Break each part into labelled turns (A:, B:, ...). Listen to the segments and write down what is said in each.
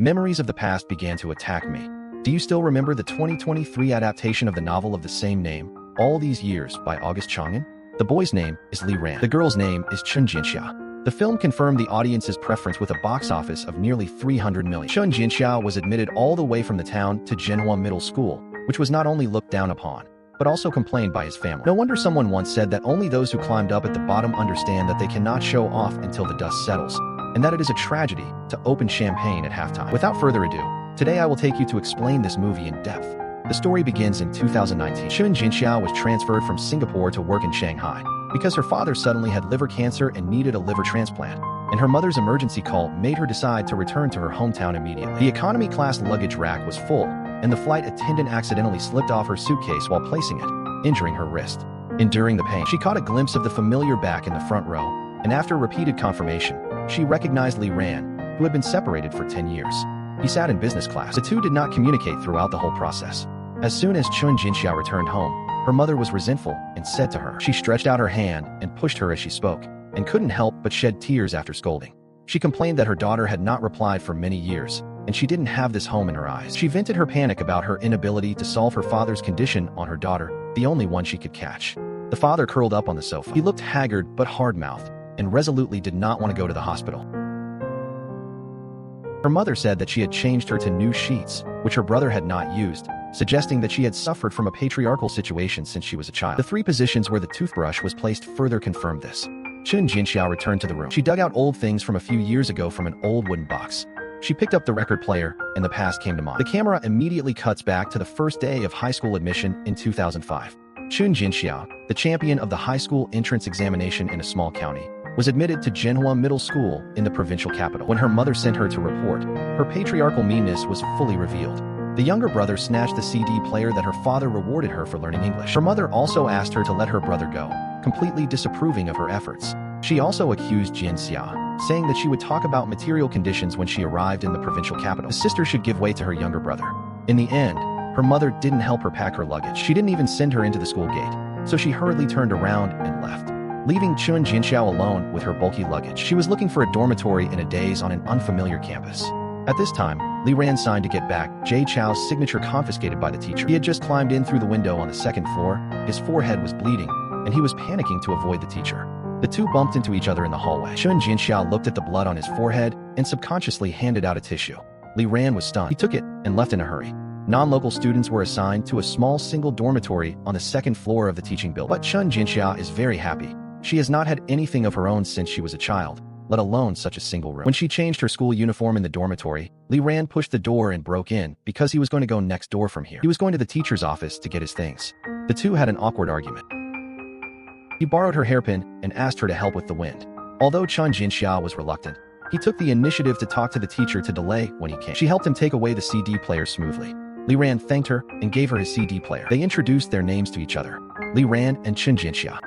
A: Memories of the past began to attack me. Do you still remember the 2023 adaptation of the novel of the same name, All These Years, by August Chang'an? The boy's name is Li Ran. The girl's name is Chun Jinxia. The film confirmed the audience's preference with a box office of nearly 300 million. Chun Jinxia was admitted all the way from the town to Jinhua Middle School, which was not only looked down upon, but also complained by his family. No wonder someone once said that only those who climbed up at the bottom understand that they cannot show off until the dust settles, and that it is a tragedy to open champagne at halftime. Without further ado, today I will take you to explain this movie in depth. The story begins in 2019. Chun Jinxia was transferred from Singapore to work in Shanghai because her father suddenly had liver cancer and needed a liver transplant, and her mother's emergency call made her decide to return to her hometown immediately. The economy class luggage rack was full, and the flight attendant accidentally slipped off her suitcase while placing it, injuring her wrist. Enduring the pain, she caught a glimpse of the familiar back in the front row, and after repeated confirmation, she recognized Li Ran, who had been separated for 10 years. He sat in business class. The two did not communicate throughout the whole process. As soon as Chun Jinxia returned home, her mother was resentful and said to her. She stretched out her hand and pushed her as she spoke, and couldn't help but shed tears after scolding. She complained that her daughter had not replied for many years, and she didn't have this home in her eyes. She vented her panic about her inability to solve her father's condition on her daughter, the only one she could catch. The father curled up on the sofa. He looked haggard but hard-mouthed, and resolutely did not want to go to the hospital. Her mother said that she had changed her to new sheets, which her brother had not used, suggesting that she had suffered from a patriarchal situation since she was a child. The 3 positions where the toothbrush was placed further confirmed this. Chun Jinxia returned to the room. She dug out old things from a few years ago from an old wooden box. She picked up the record player, and the past came to mind. The camera immediately cuts back to the first day of high school admission in 2005. Chun Jinxia, the champion of the high school entrance examination in a small county, was admitted to Jinhua Middle School in the provincial capital. When her mother sent her to report, her patriarchal meanness was fully revealed. The younger brother snatched the CD player that her father rewarded her for learning English. Her mother also asked her to let her brother go, completely disapproving of her efforts. She also accused Jinxia, saying that she would talk about material conditions when she arrived in the provincial capital. The sister should give way to her younger brother. In the end, her mother didn't help her pack her luggage. She didn't even send her into the school gate, so she hurriedly turned around and left, leaving Chun Jinxia alone with her bulky luggage. She was looking for a dormitory in a daze on an unfamiliar campus. At this time, Li Ran signed to get back Jay Chow's signature confiscated by the teacher. He had just climbed in through the window on the 2nd floor, his forehead was bleeding, and he was panicking to avoid the teacher. The two bumped into each other in the hallway. Chun Jinxia looked at the blood on his forehead and subconsciously handed out a tissue. Li Ran was stunned. He took it and left in a hurry. Non-local students were assigned to a small single dormitory on the 2nd floor of the teaching building. But Chun Jinxia is very happy. She has not had anything of her own since she was a child, let alone such a single room. When she changed her school uniform in the dormitory, Li Ran pushed the door and broke in because he was going to go next door from here. He was going to the teacher's office to get his things. The two had an awkward argument. He borrowed her hairpin and asked her to help with the wind. Although Chun Jinxia was reluctant, he took the initiative to talk to the teacher to delay when he came. She helped him take away the CD player smoothly. Li Ran thanked her and gave her his CD player. They introduced their names to each other, Li Ran and Chun Jinxia.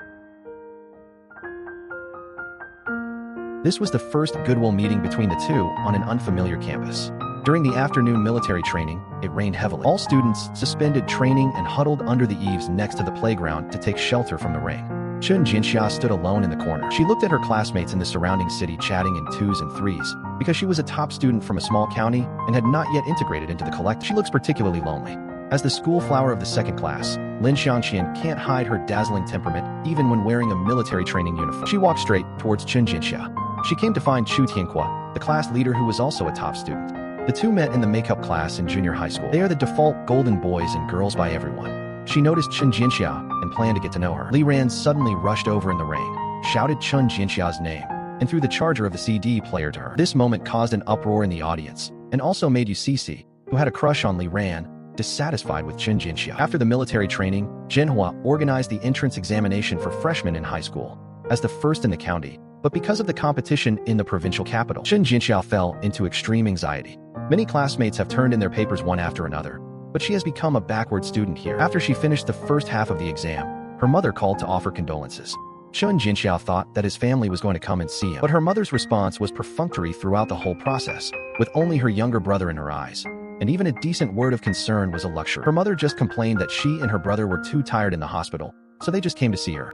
A: This was the first goodwill meeting between the two on an unfamiliar campus. During the afternoon military training, it rained heavily. All students suspended training and huddled under the eaves next to the playground to take shelter from the rain. Chun Jinxia stood alone in the corner. She looked at her classmates in the surrounding city chatting in 2s and 3s, because she was a top student from a small county and had not yet integrated into the collective. She looks particularly lonely. As the school flower of the 2nd class, Lin Xiangqian can't hide her dazzling temperament even when wearing a military training uniform. She walked straight towards Chun Jinxia. She came to find Chu Tianhua, the class leader who was also a top student. The two met in the makeup class in junior high school. They are the default golden boys and girls by everyone. She noticed Chun Jinxia and planned to get to know her. Li Ran suddenly rushed over in the rain, shouted Chun Jinxia's name, and threw the charger of the CD player to her. This moment caused an uproar in the audience, and also made Cici, who had a crush on Li Ran, dissatisfied with Chun Jinxia. After the military training, Jinhua organized the entrance examination for freshmen in high school, as the first in the county. But because of the competition in the provincial capital, Chun Jinxia fell into extreme anxiety. Many classmates have turned in their papers one after another, but she has become a backward student here. After she finished the first half of the exam, her mother called to offer condolences. Chun Jinxia thought that his family was going to come and see him, but her mother's response was perfunctory throughout the whole process, with only her younger brother in her eyes. And even a decent word of concern was a luxury. Her mother just complained that she and her brother were too tired in the hospital, so they just came to see her.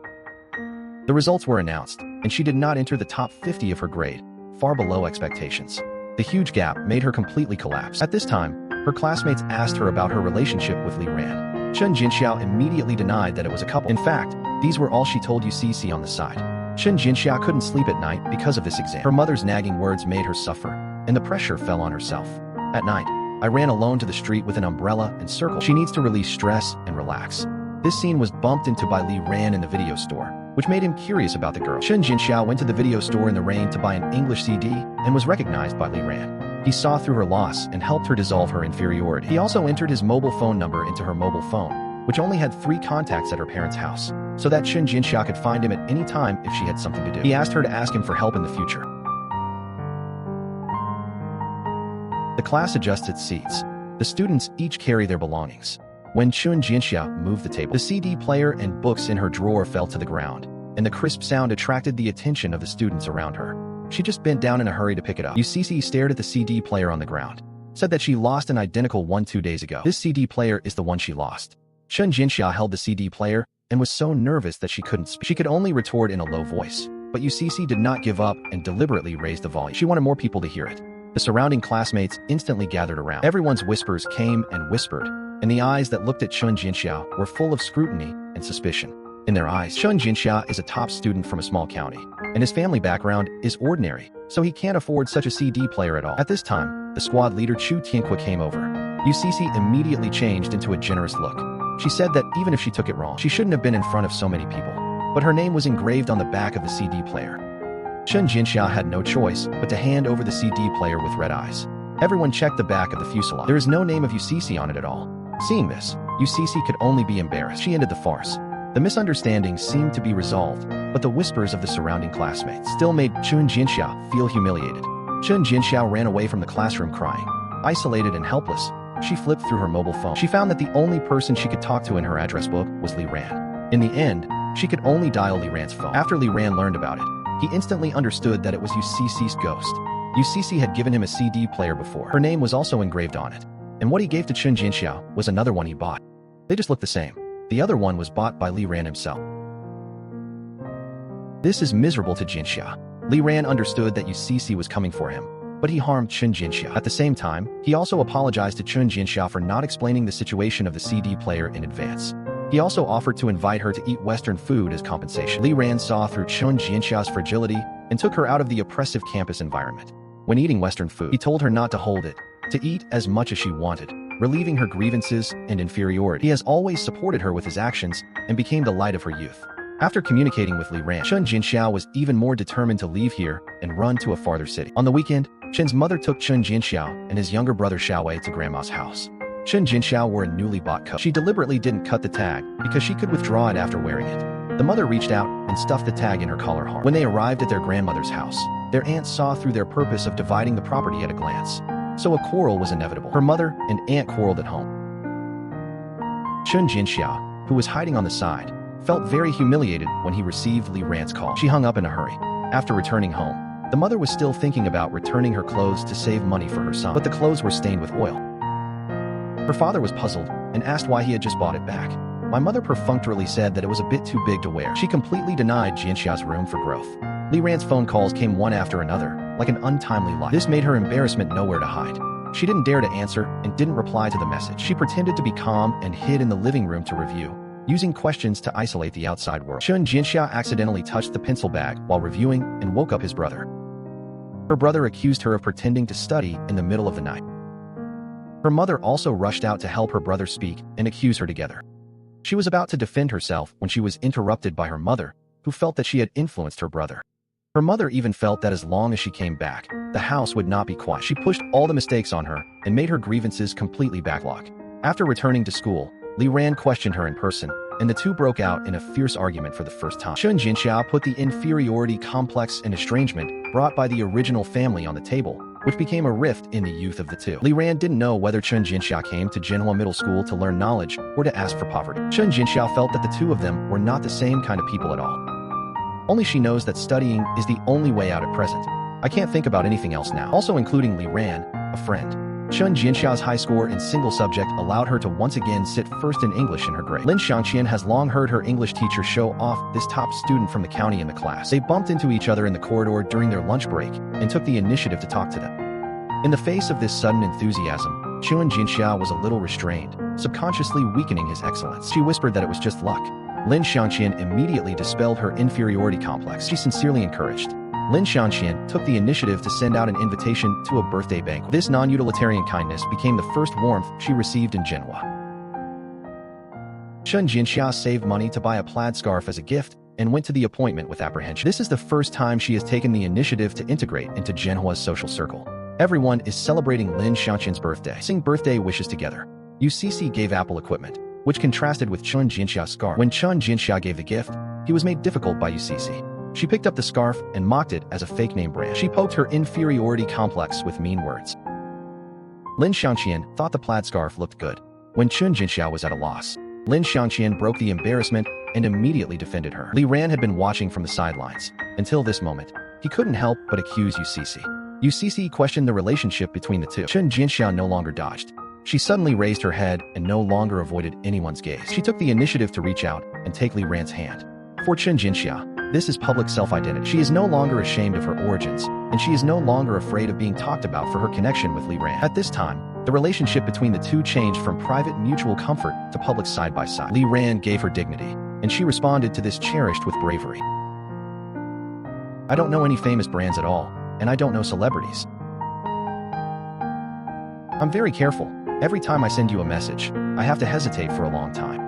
A: The results were announced, and she did not enter the top 50 of her grade, far below expectations. The huge gap made her completely collapse. At this time, her classmates asked her about her relationship with Li Ran. Chen Jinxiao immediately denied that it was a couple. In fact, these were all she told UCC on the side. Chen Jinxiao couldn't sleep at night because of this exam. Her mother's nagging words made her suffer, and the pressure fell on herself. At night, I ran alone to the street with an umbrella and circle. She needs to release stress and relax. This scene was bumped into by Li Ran in the video store, which made him curious about the girl. Chen Jinxiao went to the video store in the rain to buy an English CD and was recognized by Li Ran. He saw through her loss and helped her dissolve her inferiority. He also entered his mobile phone number into her mobile phone, which only had 3 contacts at her parents' house, so that Chen Jinxiao could find him at any time if she had something to do. He asked her to ask him for help in the future. The class adjusts its seats. The students each carry their belongings. When Chen Jinxiao moved the table, the CD player and books in her drawer fell to the ground, and the crisp sound attracted the attention of the students around her. She just bent down in a hurry to pick it up. UCC stared at the CD player on the ground, said that she lost an identical one 2 days ago. This CD player is the one she lost. Chen Jinxiao held the CD player and was so nervous that she couldn't speak. She could only retort in a low voice, but UCC did not give up and deliberately raised the volume. She wanted more people to hear it. The surrounding classmates instantly gathered around. Everyone's whispers came and whispered, and the eyes that looked at Chen Jinxiao were full of scrutiny and suspicion. In their eyes, Chen Jinxiao is a top student from a small county, and his family background is ordinary, so he can't afford such a CD player at all. At this time, the squad leader Chu Tianqua came over. UCC immediately changed into a generous look. She said that even if she took it wrong, she shouldn't have been in front of so many people, but her name was engraved on the back of the CD player. Chen Jinxiao had no choice but to hand over the CD player with red eyes. Everyone checked the back of the fuselage. There is no name of UCC on it at all. Seeing this, UCC could only be embarrassed. She ended the farce. The misunderstanding seemed to be resolved, but the whispers of the surrounding classmates still made Chen Jinxiao feel humiliated. Chen Jinxiao ran away from the classroom crying. Isolated and helpless, she flipped through her mobile phone. She found that the only person she could talk to in her address book was Li Ran. In the end, she could only dial Li Ran's phone. After Li Ran learned about it, he instantly understood that it was UCC's ghost. UCC had given him a CD player before. Her name was also engraved on it, and what he gave to Chen Jinxiao was another one he bought. They just looked the same. The other one was bought by Li Ran himself. This is miserable to Jinxiao. Li Ran understood that UCC was coming for him, but he harmed Chen Jinxiao. At the same time, he also apologized to Chen Jinxiao for not explaining the situation of the CD player in advance. He also offered to invite her to eat Western food as compensation. Li Ran saw through Chen Jinxiao's fragility and took her out of the oppressive campus environment. When eating Western food, he told her not to hold it, to eat as much as she wanted, relieving her grievances and inferiority. He has always supported her with his actions and became the light of her youth. After communicating with Li Ran, Chen Jinxiao was even more determined to leave here and run to a farther city. On the weekend, Chen's mother took Chen Jinxiao and his younger brother Xiaowei to grandma's house. Chen Jinxiao wore a newly bought coat. She deliberately didn't cut the tag because she could withdraw it after wearing it. The mother reached out and stuffed the tag in her collar hard. When they arrived at their grandmother's house, their aunt saw through their purpose of dividing the property at a glance. So a quarrel was inevitable. Her mother and aunt quarreled at home. Chen Jinxiao, who was hiding on the side, felt very humiliated when he received Li Ran's call. She hung up in a hurry. After returning home, the mother was still thinking about returning her clothes to save money for her son, but the clothes were stained with oil. Her father was puzzled and asked why he had just bought it back. My mother perfunctorily said that it was a bit too big to wear. She completely denied Jinxiao's room for growth. Li Ran's phone calls came one after another, like an untimely lie. This made her embarrassment nowhere to hide. She didn't dare to answer and didn't reply to the message. She pretended to be calm and hid in the living room to review, using questions to isolate the outside world. Chen Jinxiao accidentally touched the pencil bag while reviewing and woke up his brother. Her brother accused her of pretending to study in the middle of the night. Her mother also rushed out to help her brother speak and accuse her together. She was about to defend herself when she was interrupted by her mother, who felt that she had influenced her brother. Her mother even felt that as long as she came back, the house would not be quiet. She pushed all the mistakes on her and made her grievances completely backlog. After returning to school, Li Ran questioned her in person, and the two broke out in a fierce argument for the first time. Chen Jinxiao put the inferiority complex and estrangement brought by the original family on the table, which became a rift in the youth of the two. Li Ran didn't know whether Chen Jinxiao came to Jinhua Middle School to learn knowledge or to ask for poverty. Chen Jinxiao felt that the two of them were not the same kind of people at all. Only she knows that studying is the only way out at present. I can't think about anything else now. Also including Li Ran, a friend. Chen Jinxiao's high score in single subject allowed her to once again sit first in English in her grade. Lin Xiangqian has long heard her English teacher show off this top student from the county in the class. They bumped into each other in the corridor during their lunch break and took the initiative to talk to them. In the face of this sudden enthusiasm, Chun Jinxia was a little restrained, subconsciously weakening his excellence. She whispered that it was just luck. Lin Xiangqian immediately dispelled her inferiority complex. She sincerely encouraged. Lin Xiangqian took the initiative to send out an invitation to a birthday banquet. This non-utilitarian kindness became the first warmth she received in Jinhua. Chun Jinxia saved money to buy a plaid scarf as a gift and went to the appointment with apprehension. This is the first time she has taken the initiative to integrate into Jinhua's social circle. Everyone is celebrating Lin Xiangqian's birthday. Sing birthday wishes together. UCC gave Apple equipment, which contrasted with Chun Jinxia's scarf. When Chun Jinxia gave the gift, he was made difficult by UCC. She picked up the scarf and mocked it as a fake name brand. She poked her inferiority complex with mean words. Lin Xiangqian thought the plaid scarf looked good. When Chun Jinxia was at a loss, Lin Xiangqian broke the embarrassment and immediately defended her. Li Ran had been watching from the sidelines. Until this moment, he couldn't help but accuse UCC. UCC questioned the relationship between the two. Chun Jinxia no longer dodged. She suddenly raised her head and no longer avoided anyone's gaze. She took the initiative to reach out and take Li Ran's hand. For Chun Jinxia, this is public self-identity. She is no longer ashamed of her origins, and she is no longer afraid of being talked about for her connection with Li Ran. At this time, the relationship between the two changed from private mutual comfort to public side-by-side. Li Ran gave her dignity, and she responded to this cherished with bravery. I don't know any famous brands at all, and I don't know celebrities. I'm very careful. Every time I send you a message, I have to hesitate for a long time.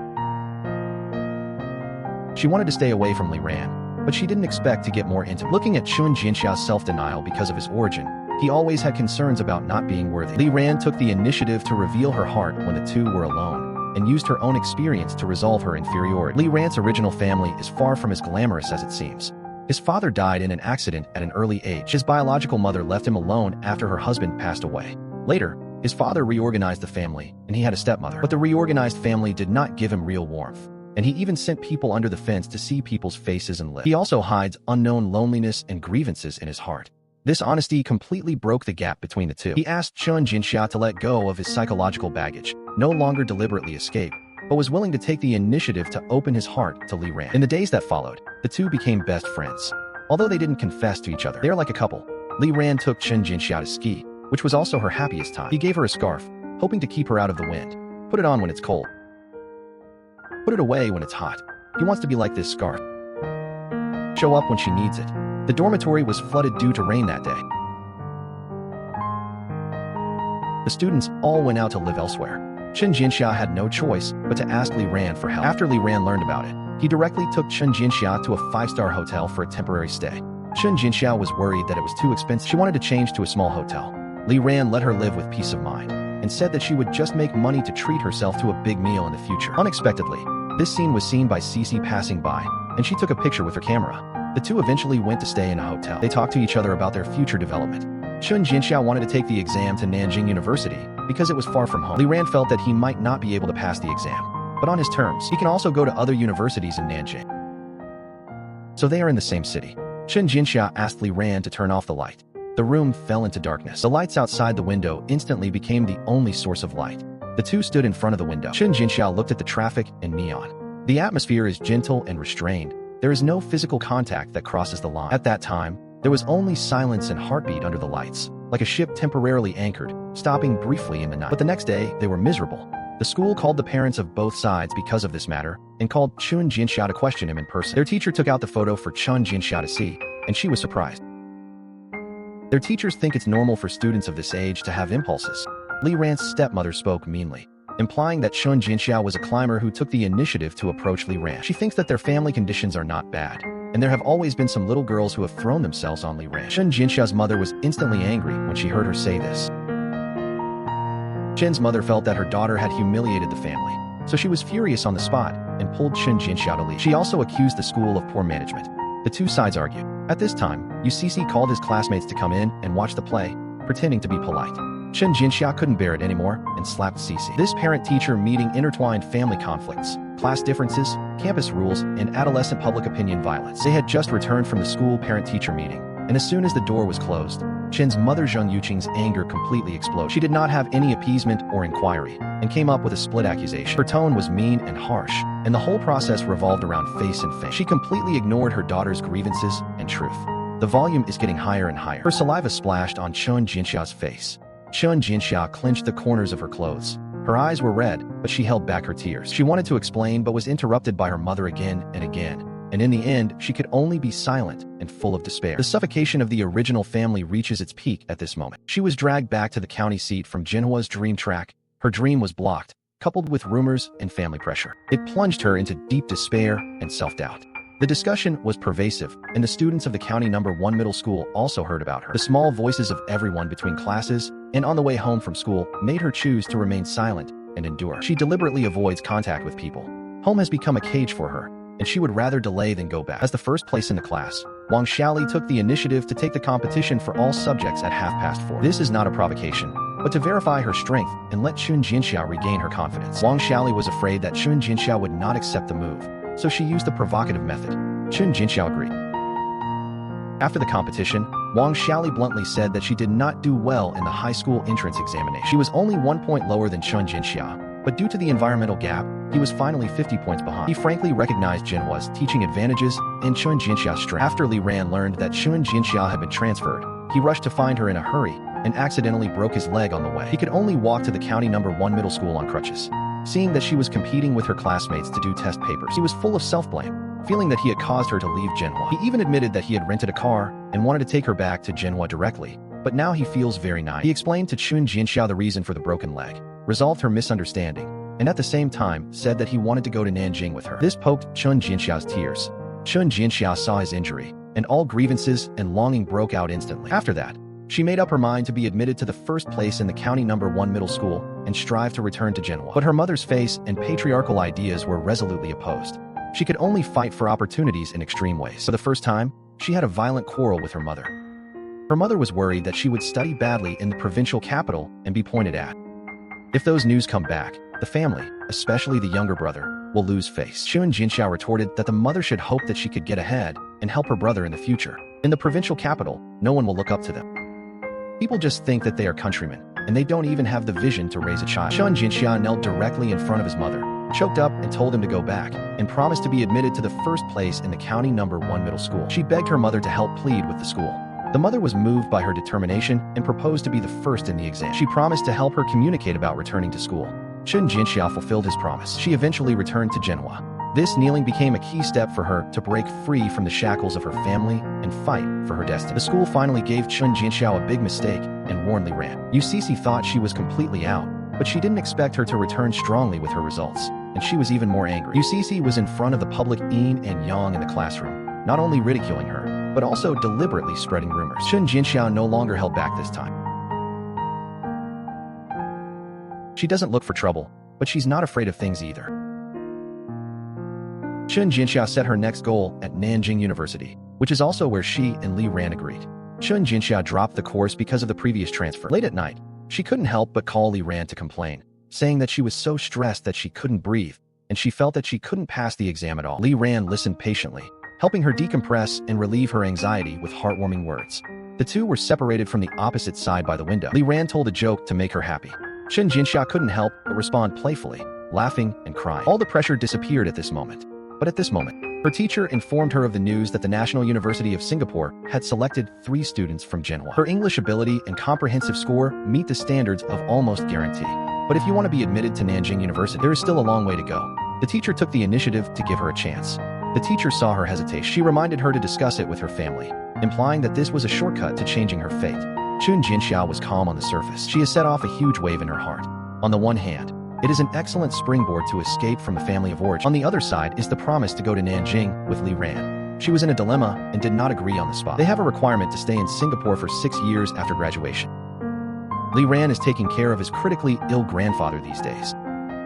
A: She wanted to stay away from Li Ran, but she didn't expect to get more intimate. Looking at Chun Jinxia's self-denial because of his origin, he always had concerns about not being worthy. Li Ran took the initiative to reveal her heart when the two were alone, and used her own experience to resolve her inferiority. Li Ran's original family is far from as glamorous as it seems. His father died in an accident at an early age. His biological mother left him alone after her husband passed away. Later, his father reorganized the family, and he had a stepmother. But the reorganized family did not give him real warmth, and he even sent people under the fence to see people's faces and live. He also hides unknown loneliness and grievances in his heart. This honesty completely broke the gap between the two. He asked Chun Jinxia to let go of his psychological baggage, no longer deliberately escape, but was willing to take the initiative to open his heart to Li Ran. In the days that followed, the two became best friends. Although they didn't confess to each other, they are like a couple. Li Ran took Chun Jinxia to ski, which was also her happiest time. He gave her a scarf, hoping to keep her out of the wind. Put it on when it's cold. Put it away when it's hot. He wants to be like this scarf. Show up when she needs it. The dormitory was flooded due to rain that day. The students all went out to live elsewhere. Chun Jinxia had no choice but to ask Li Ran for help. After Li Ran learned about it, he directly took Chun Jinxia to a 5-star hotel for a temporary stay. Chun Jinxia was worried that it was too expensive. She wanted to change to a small hotel. Li Ran let her live with peace of mind, and said that she would just make money to treat herself to a big meal in the future. Unexpectedly, this scene was seen by Cici passing by, and she took a picture with her camera. The two eventually went to stay in a hotel. They talked to each other about their future development. Chun Jinxia wanted to take the exam to Nanjing University because it was far from home. Li Ran felt that he might not be able to pass the exam, but on his terms. He can also go to other universities in Nanjing. So they are in the same city. Chun Jinxia asked Li Ran to turn off the light. The room fell into darkness. The lights outside the window instantly became the only source of light. The two stood in front of the window. Chun Jinxia looked at the traffic and neon. The atmosphere is gentle and restrained. There is no physical contact that crosses the line. At that time, there was only silence and heartbeat under the lights, like a ship temporarily anchored, stopping briefly in the night. But the next day, they were miserable. The school called the parents of both sides because of this matter, and called Chun Jinxia to question him in person. Their teacher took out the photo for Chun Jinxia to see, and she was surprised. Their teachers think it's normal for students of this age to have impulses. Li Ran's stepmother spoke meanly, implying that Chun Jinxia was a climber who took the initiative to approach Li Ran. She thinks that their family conditions are not bad, and there have always been some little girls who have thrown themselves on Li Ran. Chun Jinxia's mother was instantly angry when she heard her say this. Chen's mother felt that her daughter had humiliated the family, so she was furious on the spot and pulled Chun Jinxia to leave. She also accused the school of poor management. The two sides argued. At this time, UCC called his classmates to come in and watch the play, pretending to be polite. Chun Jinxia couldn't bear it anymore and slapped Cici. This parent-teacher meeting intertwined family conflicts, class differences, campus rules, and adolescent public opinion violence. They had just returned from the school parent-teacher meeting, and as soon as the door was closed, Chen's mother Zheng Yuqing's anger completely exploded. She did not have any appeasement or inquiry, and came up with a split accusation. Her tone was mean and harsh, and the whole process revolved around face and fame. She completely ignored her daughter's grievances and truth. The volume is getting higher and higher. Her saliva splashed on Chun Jinxia's face. Chun Jinxia clenched the corners of her clothes. Her eyes were red, but she held back her tears. She wanted to explain but was interrupted by her mother again and again. And in the end, she could only be silent and full of despair. The suffocation of the original family reaches its peak at this moment. She was dragged back to the county seat from Jinhua's dream track. Her dream was blocked, coupled with rumors and family pressure. It plunged her into deep despair and self-doubt. The discussion was pervasive, and the students of the County No. 1 middle school also heard about her. The small voices of everyone between classes and on the way home from school made her choose to remain silent and endure. She deliberately avoids contact with people. Home has become a cage for her, and she would rather delay than go back. As the first place in the class, Wang Xiaoli took the initiative to take the competition for all subjects at 4:30. This is not a provocation, but to verify her strength and let Chun Jinxia regain her confidence. Wang Xiaoli was afraid that Chun Jinxia would not accept the move, so she used the provocative method. Chun Jinxia agreed. After the competition, Wang Xiaoli bluntly said that she did not do well in the high school entrance examination. She was only 1 point lower than Chun Jinxia, but due to the environmental gap, he was finally 50 points behind. He frankly recognized Jinhua's teaching advantages and Chun Jinxia's strength. After Li Ran learned that Chun Jinxia had been transferred, he rushed to find her in a hurry and accidentally broke his leg on the way. He could only walk to the County No. 1 middle school on crutches. Seeing that she was competing with her classmates to do test papers, he was full of self-blame, feeling that he had caused her to leave Jinhua. He even admitted that he had rented a car and wanted to take her back to Jinhua directly, but now he feels very naive. He explained to Chun Jinxia the reason for the broken leg, resolved her misunderstanding, and at the same time said that he wanted to go to Nanjing with her. This poked Chun Jinxia's tears. Chun Jinxia saw his injury, and all grievances and longing broke out instantly. After that, she made up her mind to be admitted to the first place in the County No. 1 middle school and strive to return to Jinhua. But her mother's face and patriarchal ideas were resolutely opposed. She could only fight for opportunities in extreme ways. For the first time, she had a violent quarrel with her mother. Her mother was worried that she would study badly in the provincial capital and be pointed at. If those news come back, the family, especially the younger brother, will lose face. Chun Jinxia retorted that the mother should hope that she could get ahead and help her brother in the future. In the provincial capital, no one will look up to them. People just think that they are countrymen, and they don't even have the vision to raise a child. Chun Jinxia knelt directly in front of his mother, choked up and told him to go back, and promised to be admitted to the first place in the County No. 1 middle school. She begged her mother to help plead with the school. The mother was moved by her determination and proposed to be the first in the exam. She promised to help her communicate about returning to school. Chun Jinxia fulfilled his promise. She eventually returned to Jinhua. This kneeling became a key step for her to break free from the shackles of her family and fight for her destiny. The school finally gave Chun Jinxia a big mistake and warned Li Ran. UCC thought she was completely out, but she didn't expect her to return strongly with her results, and she was even more angry. UCC was in front of the public yin and yang in the classroom, not only ridiculing her, but also deliberately spreading rumors. Chun Jinxia no longer held back this time. She doesn't look for trouble, but she's not afraid of things either. Chun Jinxia set her next goal at Nanjing University, which is also where she and Li Ran agreed. Chun Jinxia dropped the course because of the previous transfer. Late at night, she couldn't help but call Li Ran to complain, saying that she was so stressed that she couldn't breathe, and she felt that she couldn't pass the exam at all. Li Ran listened patiently, helping her decompress and relieve her anxiety with heartwarming words. The two were separated from the opposite side by the window. Li Ran told a joke to make her happy. Chun Jinxia couldn't help but respond playfully, laughing and crying. All the pressure disappeared at this moment. But at this moment, her teacher informed her of the news that the National University of Singapore had selected 3 students from Jinhua. Her English ability and comprehensive score meet the standards of almost guarantee. But if you want to be admitted to Nanjing University, there is still a long way to go. The teacher took the initiative to give her a chance. The teacher saw her hesitation. She reminded her to discuss it with her family, implying that this was a shortcut to changing her fate. Chun Jinxia was calm on the surface. She has set off a huge wave in her heart. On the one hand, it is an excellent springboard to escape from the family of origin. On the other side is the promise to go to Nanjing with Li Ran. She was in a dilemma and did not agree on the spot. They have a requirement to stay in Singapore for 6 years after graduation. Li Ran is taking care of his critically ill grandfather these days.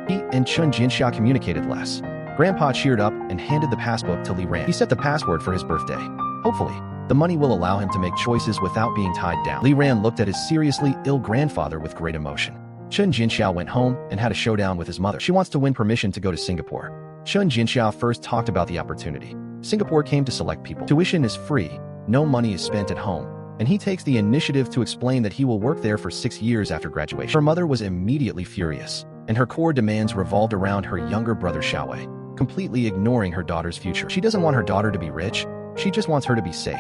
A: He and Chun Jinxia communicated less. Grandpa cheered up and handed the passbook to Li Ran. He set the password for his birthday. Hopefully, the money will allow him to make choices without being tied down. Li Ran looked at his seriously ill grandfather with great emotion. Chun Jinxia went home and had a showdown with his mother. She wants to win permission to go to Singapore. Chun Jinxia first talked about the opportunity. Singapore came to select people. Tuition is free, no money is spent at home, and he takes the initiative to explain that he will work there for 6 years after graduation. Her mother was immediately furious, and her core demands revolved around her younger brother Xiaowei, completely ignoring her daughter's future. She doesn't want her daughter to be rich, she just wants her to be safe.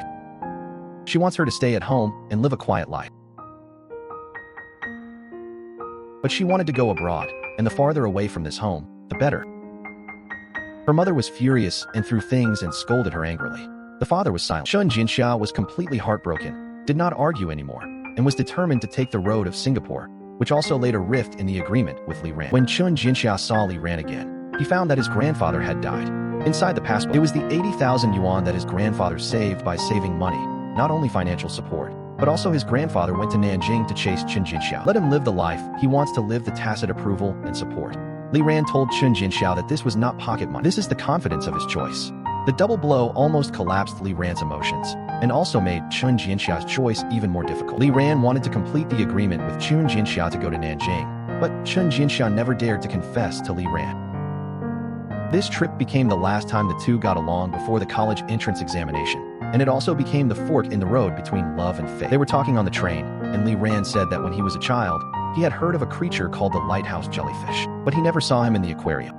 A: She wants her to stay at home and live a quiet life. But she wanted to go abroad, and the farther away from this home, the better. Her mother was furious and threw things and scolded her angrily. The father was silent. Chen Jinxia was completely heartbroken, did not argue anymore, and was determined to take the road of Singapore, which also laid a rift in the agreement with Li Ran. When Chen Jinxia saw Li Ran again, he found that his grandfather had died. Inside the passport, it was the 80,000 yuan that his grandfather saved by saving money, not only financial support, but also his grandfather went to Nanjing to chase Chen Jinxia. Let him live the life he wants to live, the tacit approval and support. Li Ran told Chen Jinxia that this was not pocket money. This is the confidence of his choice. The double blow almost collapsed Li Ran's emotions, and also made Chen Jinxia's choice even more difficult. Li Ran wanted to complete the agreement with Chen Jinxia to go to Nanjing, but Chen Jinxia never dared to confess to Li Ran. This trip became the last time the two got along before the college entrance examination, and it also became the fork in the road between love and fate. They were talking on the train, and Li Ran said that when he was a child, he had heard of a creature called the lighthouse jellyfish, but he never saw him in the aquarium.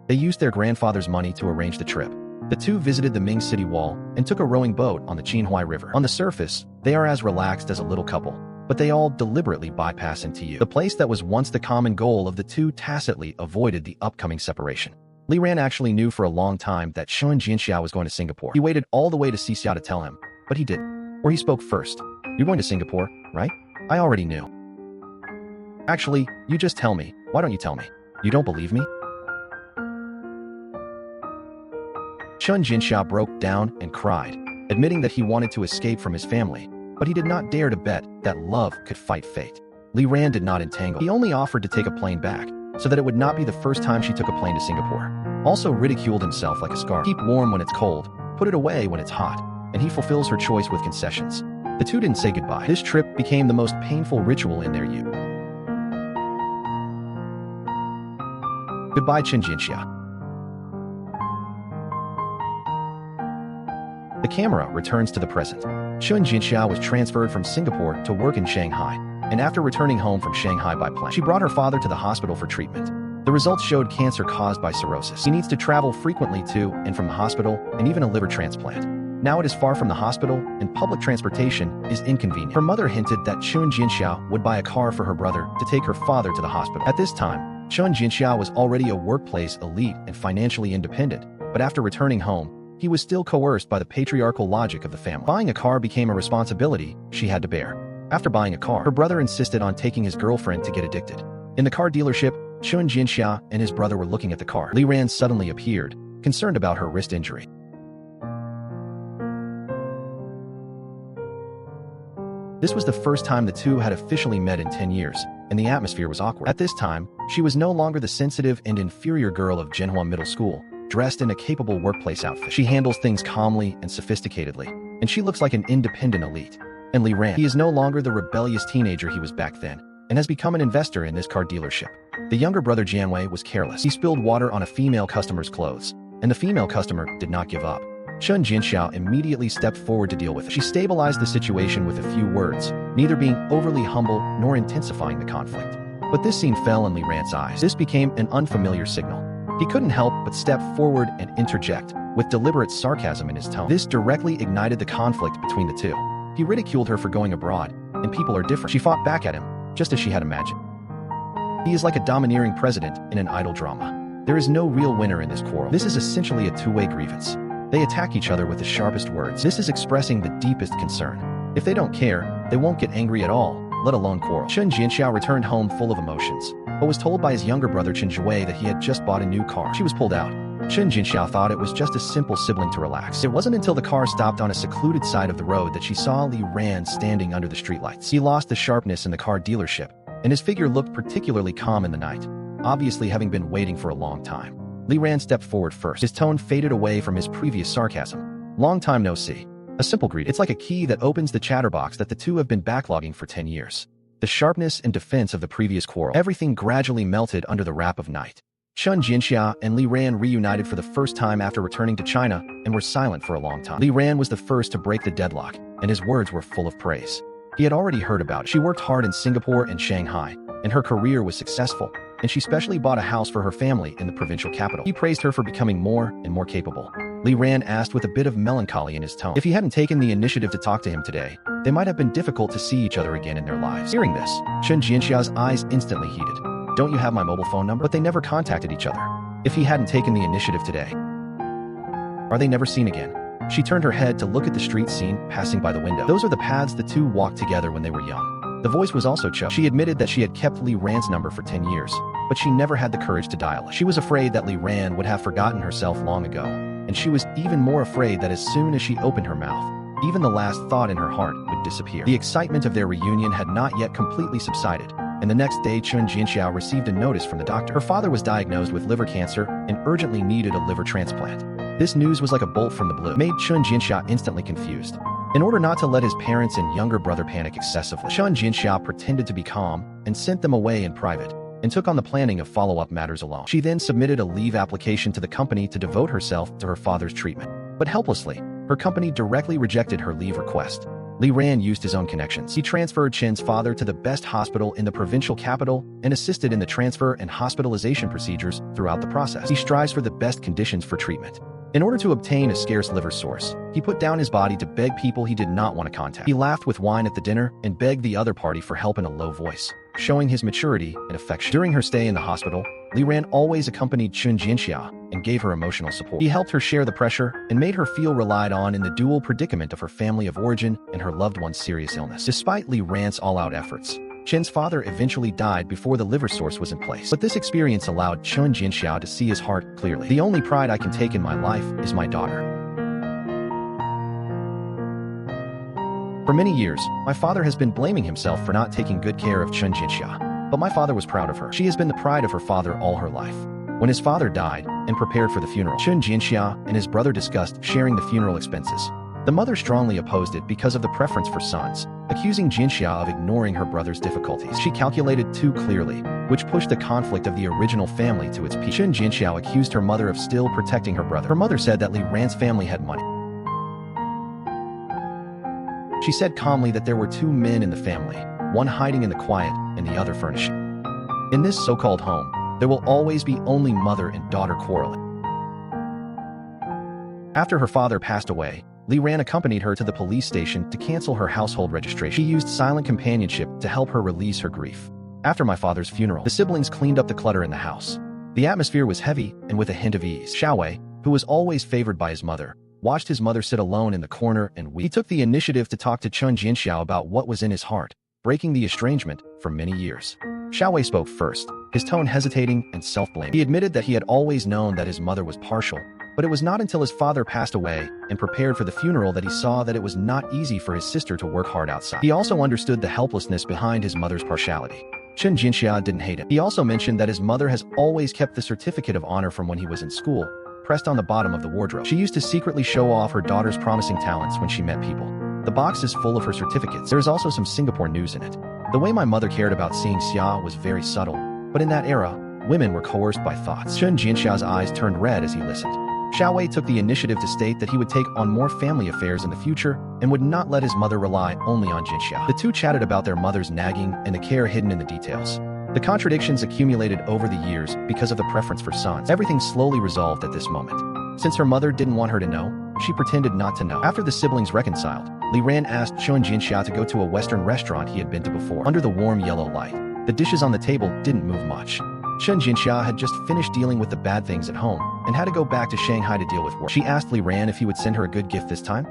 A: They used their grandfather's money to arrange the trip. The two visited the Ming City Wall and took a rowing boat on the Qinhuai River. On the surface, they are as relaxed as a little couple, but they all deliberately bypass NTU. The place that was once the common goal of the two tacitly avoided the upcoming separation. Li Ran actually knew for a long time that Chen Jinxia was going to Singapore. He waited all the way to see Xia to tell him, but he didn't. Or he spoke first. "You're going to Singapore, right? I already knew." "Actually, you just tell me. Why don't you tell me? You don't believe me?" Chen Jinxia broke down and cried, admitting that he wanted to escape from his family, but he did not dare to bet that love could fight fate. Li Ran did not entangle. He only offered to take a plane back, so that it would not be the first time she took a plane to Singapore. Also ridiculed himself like a scarf. Keep warm when it's cold, put it away when it's hot, and he fulfills her choice with concessions. The two didn't say goodbye. This trip became the most painful ritual in their youth. Goodbye, Chen Jinxia. The camera returns to the present. Chen Jinxia was transferred from Singapore to work in Shanghai, and after returning home from Shanghai by plane, she brought her father to the hospital for treatment. The results showed cancer caused by cirrhosis. He needs to travel frequently to and from the hospital, and even a liver transplant. Now it is far from the hospital, and public transportation is inconvenient. Her mother hinted that Chen Jinxia would buy a car for her brother to take her father to the hospital. At this time, Chen Jinxia was already a workplace elite and financially independent, but after returning home, he was still coerced by the patriarchal logic of the family. Buying a car became a responsibility she had to bear. After buying a car, her brother insisted on taking his girlfriend to get addicted. In the car dealership, Chen Jinxia and his brother were looking at the car. Li Ran suddenly appeared, concerned about her wrist injury. This was the first time the two had officially met in 10 years, and the atmosphere was awkward. At this time, she was no longer the sensitive and inferior girl of Zhenhua Middle School, dressed in a capable workplace outfit. She handles things calmly and sophisticatedly, and she looks like an independent elite. And Li Ran, he is no longer the rebellious teenager he was back then, and has become an investor in this car dealership. The younger brother Jianwei was careless. He spilled water on a female customer's clothes, and the female customer did not give up. Chen Jinxia immediately stepped forward to deal with it. She stabilized the situation with a few words, neither being overly humble nor intensifying the conflict. But this scene fell in Li Ran's eyes. This became an unfamiliar signal. He couldn't help but step forward and interject, with deliberate sarcasm in his tone. This directly ignited the conflict between the two. He ridiculed her for going abroad, and people are different. She fought back at him, just as she had imagined. He is like a domineering president in an idle drama. There is no real winner in this quarrel. This is essentially a two-way grievance. They attack each other with the sharpest words. This is expressing the deepest concern. If they don't care, they won't get angry at all, let alone quarrel. Chen Jinxia returned home full of emotions, but was told by his younger brother Chen Jue that he had just bought a new car. She was pulled out. Chen Jinxia thought it was just a simple sibling to relax. It wasn't until the car stopped on a secluded side of the road that she saw Li Ran standing under the streetlights. He lost the sharpness in the car dealership, and his figure looked particularly calm in the night, obviously having been waiting for a long time. Li Ran stepped forward first. His tone faded away from his previous sarcasm. "Long time no see." A simple greeting. It's like a key that opens the chatterbox that the two have been backlogging for 10 years. The sharpness and defense of the previous quarrel. Everything gradually melted under the wrap of night. Chen Jinxia and Li Ran reunited for the first time after returning to China and were silent for a long time. Li Ran was the first to break the deadlock, and his words were full of praise. He had already heard about it. She worked hard in Singapore and Shanghai, and her career was successful, and she specially bought a house for her family in the provincial capital. He praised her for becoming more and more capable. Li Ran asked with a bit of melancholy in his tone. If he hadn't taken the initiative to talk to him today, they might have been difficult to see each other again in their lives. Hearing this, Chen Jianxia's eyes instantly heated. Don't you have my mobile phone number? But they never contacted each other. If he hadn't taken the initiative today, are they never seen again? She turned her head to look at the street scene passing by the window. Those are the paths the two walked together when they were young. The voice was also Cho. She admitted that she had kept Li Ran's number for 10 years, but she never had the courage to dial it. She was afraid that Li Ran would have forgotten herself long ago, and she was even more afraid that as soon as she opened her mouth, even the last thought in her heart would disappear. The excitement of their reunion had not yet completely subsided, and the next day Chen Jianxiao received a notice from the doctor. Her father was diagnosed with liver cancer and urgently needed a liver transplant. This news was like a bolt from the blue. It made Chen Jianxiao instantly confused. In order not to let his parents and younger brother panic excessively, Chen Jianxiao pretended to be calm and sent them away in private, and took on the planning of follow-up matters alone. She then submitted a leave application to the company to devote herself to her father's treatment. But helplessly, her company directly rejected her leave request. Li Ran used his own connections. He transferred Chen's father to the best hospital in the provincial capital and assisted in the transfer and hospitalization procedures throughout the process. He strives for the best conditions for treatment. In order to obtain a scarce liver source, he put down his body to beg people he did not want to contact. He laughed with wine at the dinner and begged the other party for help in a low voice, showing his maturity and affection. During her stay in the hospital, Li Ran always accompanied Chen Jianxia and gave her emotional support. He helped her share the pressure and made her feel relied on in the dual predicament of her family of origin and her loved one's serious illness. Despite Li Ran's all-out efforts, Chen's father eventually died before the liver source was in place. But this experience allowed Chen Jianxiao to see his heart clearly. The only pride I can take in my life is my daughter. For many years, my father has been blaming himself for not taking good care of Chen Jianxia. But my father was proud of her. She has been the pride of her father all her life. When his father died and prepared for the funeral, Chen Jianxia and his brother discussed sharing the funeral expenses. The mother strongly opposed it because of the preference for sons, accusing Jianxia of ignoring her brother's difficulties. She calculated too clearly, which pushed the conflict of the original family to its peak. Chen Jianxiao accused her mother of still protecting her brother. Her mother said that Li Ran's family had money. She said calmly that there were two men in the family, one hiding in the quiet and the other furnishing. In this so-called home, there will always be only mother and daughter quarreling. After her father passed away, Li Ran accompanied her to the police station to cancel her household registration. She used silent companionship to help her release her grief. After my father's funeral, the siblings cleaned up the clutter in the house. The atmosphere was heavy and with a hint of ease. Xiaowei, who was always favored by his mother, watched his mother sit alone in the corner and weep. He took the initiative to talk to Chen Jianxiao about what was in his heart, breaking the estrangement for many years. Xiaowei spoke first, his tone hesitating and self-blaming. He admitted that he had always known that his mother was partial, but it was not until his father passed away and prepared for the funeral that he saw that it was not easy for his sister to work hard outside. He also understood the helplessness behind his mother's partiality. Chen Jianxia didn't hate him. He also mentioned that his mother has always kept the certificate of honor from when he was in school, pressed on the bottom of the wardrobe. She used to secretly show off her daughter's promising talents when she met people. The box is full of her certificates. There is also some Singapore news in it. The way my mother cared about seeing Xia was very subtle, but in that era, women were coerced by thoughts. Chen Jianxia's eyes turned red as he listened. Xiaowei took the initiative to state that he would take on more family affairs in the future and would not let his mother rely only on Jianxia. The two chatted about their mother's nagging and the care hidden in the details. The contradictions accumulated over the years because of the preference for sons. Everything slowly resolved at this moment. Since her mother didn't want her to know, she pretended not to know. After the siblings reconciled, Li Ran asked Chen Jianxia to go to a Western restaurant he had been to before. Under the warm yellow light, the dishes on the table didn't move much. Chen Jianxia had just finished dealing with the bad things at home and had to go back to Shanghai to deal with work. She asked Li Ran if he would send her a good gift this time.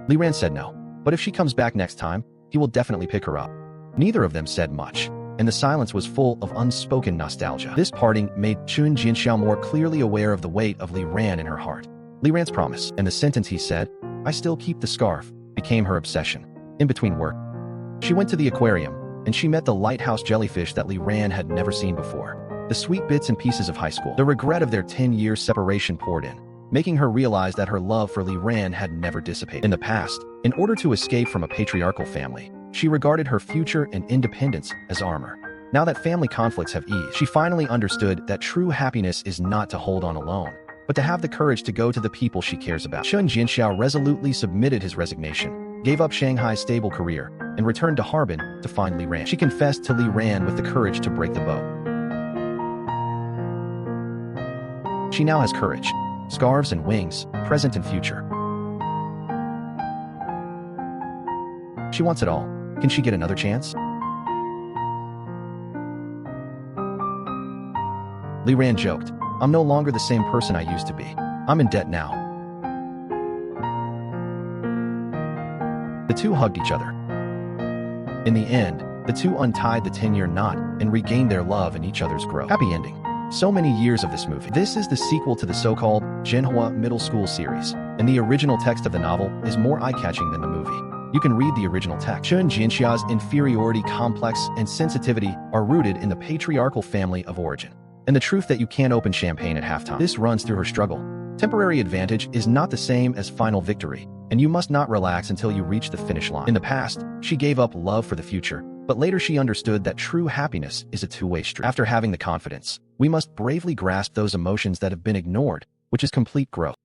A: Li Ran said no, but if she comes back next time, he will definitely pick her up. Neither of them said much, and the silence was full of unspoken nostalgia. This parting made Chen Jianxiao more clearly aware of the weight of Li Ran in her heart. Li Ran's promise, and the sentence he said, "I still keep the scarf," became her obsession. In between work, she went to the aquarium, and she met the lighthouse jellyfish that Li Ran had never seen before. The sweet bits and pieces of high school, the regret of their 10-year separation poured in, making her realize that her love for Li Ran had never dissipated. In the past, in order to escape from a patriarchal family, she regarded her future and independence as armor. Now that family conflicts have eased, she finally understood that true happiness is not to hold on alone, but to have the courage to go to the people she cares about. Chen Jianxiao resolutely submitted his resignation, gave up Shanghai's stable career, and returned to Harbin to find Li Ran. She confessed to Li Ran with the courage to break the bow. She now has courage, scarves and wings, present and future. She wants it all. Can she get another chance? Li Ran joked, "I'm no longer the same person I used to be. I'm in debt now." The two hugged each other. In the end, the two untied the 10-year knot and regained their love and each other's growth. Happy ending. So many years of this movie. This is the sequel to the so-called Jinhua Middle School series, and the original text of the novel is more eye-catching than the movie. You can read the original text. Chen Jianxia's inferiority complex and sensitivity are rooted in the patriarchal family of origin, and the truth that you can't open champagne at halftime. This runs through her struggle. Temporary advantage is not the same as final victory, and you must not relax until you reach the finish line. In the past, she gave up love for the future, but later she understood that true happiness is a two-way street. After having the confidence, we must bravely grasp those emotions that have been ignored, which is complete growth.